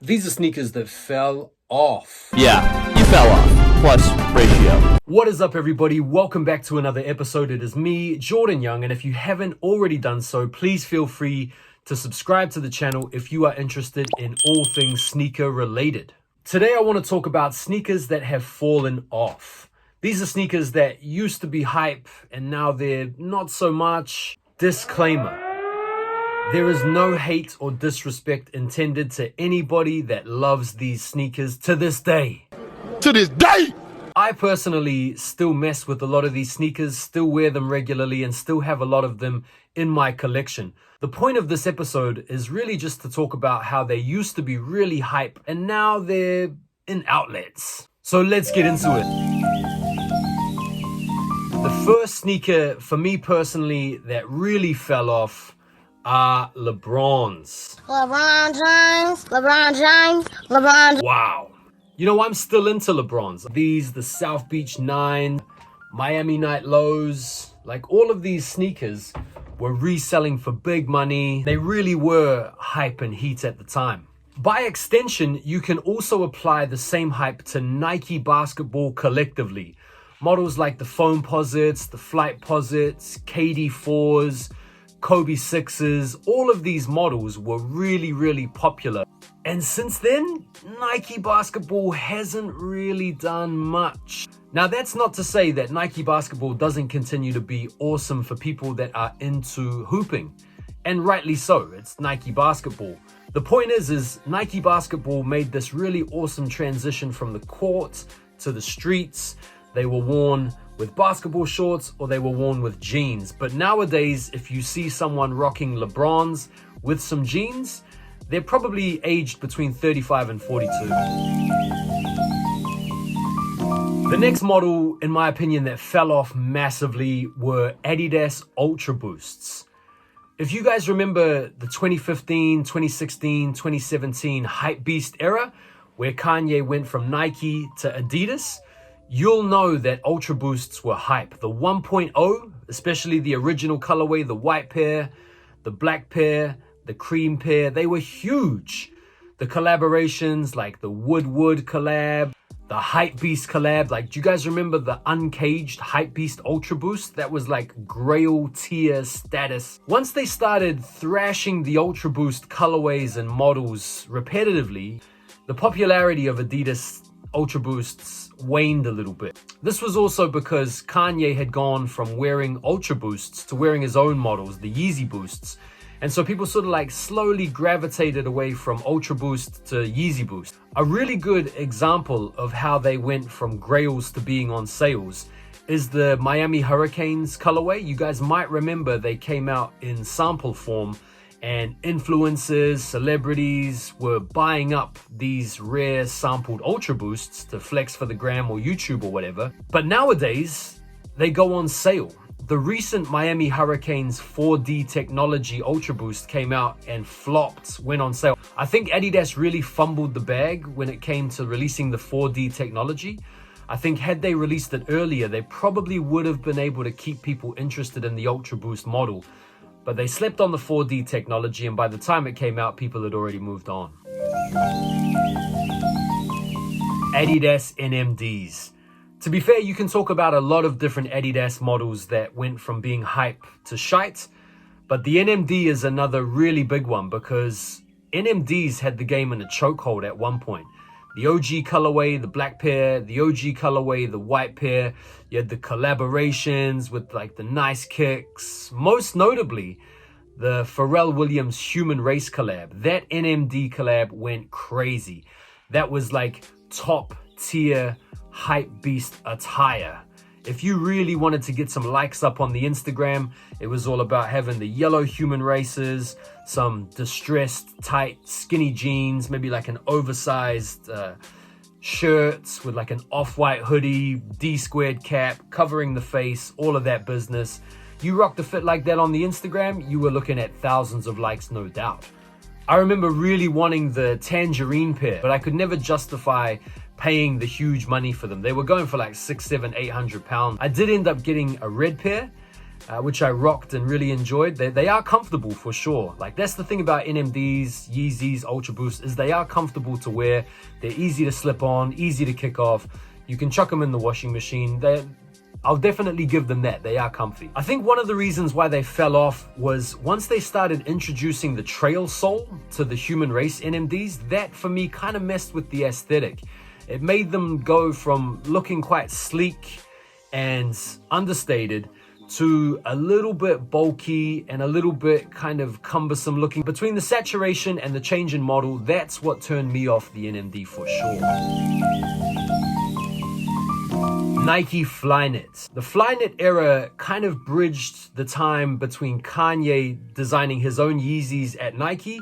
These are sneakers that fell off. Yeah, you fell off. Plus ratio. What is up, everybody? Welcome back to another episode. It is me, Jordan Young, and if you haven't already done so, please feel free to subscribe to the channel if you are interested in all things sneaker related. Today I want to talk about sneakers that have fallen off. These are sneakers that used to be hype and now they're not so much. Disclaimer. There is no hate or disrespect intended to anybody that loves these sneakers to this day. To this day! I personally still mess with a lot of these sneakers, still wear them regularly, and still have a lot of them in my collection. The point of this episode is really just to talk about how they used to be really hype and now they're in outlets. So let's get into it. The first sneaker for me personally that really fell off are Lebrons. LeBron James, LeBron James, LeBron James. Wow. You know, I'm still into Lebrons. These, the South Beach 9, Miami Night Lows, like all of these sneakers were reselling for big money. They really were hype and heat at the time. By extension, you can also apply the same hype to Nike basketball collectively. Models like the Foamposites, the Flyknit, KD4s, Kobe 6s, all of these models were really popular. And since then, Nike basketball hasn't really done much. Now, that's not to say that Nike basketball doesn't continue to be awesome for people that are into hooping. And rightly so, it's Nike basketball. The point is Nike basketball made this really awesome transition from the court to the streets. They were worn with basketball shorts or they were worn with jeans. But nowadays, if you see someone rocking Lebrons with some jeans, they're probably aged between 35 and 42. The next model, in my opinion, that fell off massively were Adidas Ultra Boosts. If you guys remember the 2015, 2016, 2017 Hypebeast era, where Kanye went from Nike to Adidas, you'll know that Ultra Boosts were hype. The 1.0, especially the original colorway, the white pair, the black pair, the cream pair, they were huge. The collaborations like the Wood collab, the Hypebeast collab, like do you guys remember the uncaged Hypebeast Ultra Boost? That was like grail tier status. Once they started thrashing the Ultra Boost colorways and models repetitively, the popularity of Adidas Ultra Boosts waned a little bit. This was also because Kanye had gone from wearing Ultra Boosts to wearing his own models, the Yeezy Boosts. And so people sort of like slowly gravitated away from Ultra Boost to Yeezy Boost. A really good example of how they went from grails to being on sales is the Miami Hurricanes colorway. You guys might remember they came out in sample form and influencers, celebrities were buying up these rare sampled Ultra Boosts to flex for the gram or YouTube or whatever. But nowadays, they go on sale. The recent Miami Hurricanes 4D technology Ultra Boost came out and flopped, went on sale. I think Adidas really fumbled the bag when it came to releasing the 4D technology. I think had they released it earlier, they probably would have been able to keep people interested in the Ultra Boost model. But they slept on the 4D technology, and by the time it came out, people had already moved on. Adidas NMDs. To be fair, you can talk about a lot of different Adidas models that went from being hype to shite, but the NMD is another really big one because NMDs had the game in a chokehold at one point. The OG colorway, the black pair, the OG colorway, the white pair. You had the collaborations with like the nice kicks. Most notably, the Pharrell Williams Human Race collab. That NMD collab went crazy. That was like top tier hype beast attire. If you really wanted to get some likes up on the Instagram, it was all about having the yellow human races, some distressed, tight, skinny jeans, maybe like an oversized shirts with like an off-white hoodie, D-squared cap, covering the face, all of that business. You rocked a fit like that on the Instagram, you were looking at thousands of likes, no doubt. I remember really wanting the tangerine pair, but I could never justify paying the huge money for them. They were going for like £600, £700, £800. I did end up getting a red pair, which I rocked and really enjoyed. They are comfortable for sure. Like, that's the thing about NMDs, Yeezys, Ultra Boost, is they are comfortable to wear. They're easy to slip on, easy to kick off. You can chuck them in the washing machine. I'll definitely give them that. They are comfy. I think one of the reasons why they fell off was once they started introducing the trail sole to the human race NMDs, that for me kind of messed with the aesthetic. It made them go from looking quite sleek and understated to a little bit bulky and a little bit kind of cumbersome looking. Between the saturation and the change in model, that's what turned me off the NMD for sure. Nike Flyknit. The Flyknit era kind of bridged the time between Kanye designing his own Yeezys at Nike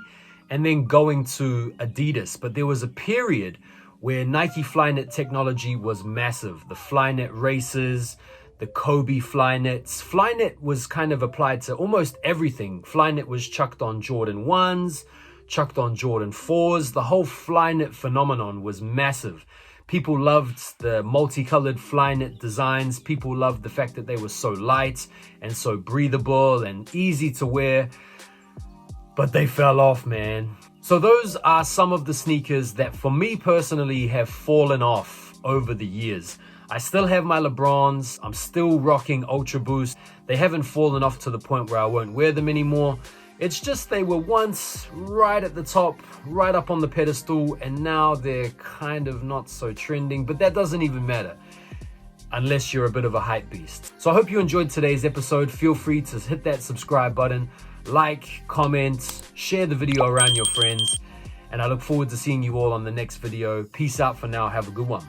and then going to Adidas. But there was a period where Nike Flyknit technology was massive. The Flyknit races, the Kobe Flyknits. Flyknit was kind of applied to almost everything. Flyknit was chucked on Jordan 1s, chucked on Jordan 4s. The whole Flyknit phenomenon was massive. People loved the multicolored Flyknit designs. People loved the fact that they were so light and so breathable and easy to wear. But they fell off, man. So those are some of the sneakers that for me personally have fallen off over the years. I still have my Lebrons. I'm still rocking Ultra Boost. They haven't fallen off to the point where I won't wear them anymore. It's just they were once right at the top, right up on the pedestal, and now they're kind of not so trending, but that doesn't even matter unless you're a bit of a hype beast. So I hope you enjoyed today's episode. Feel free to hit that subscribe button, like, comment, share the video around your friends, and I look forward to seeing you all on the next video. Peace out for now. Have a good one.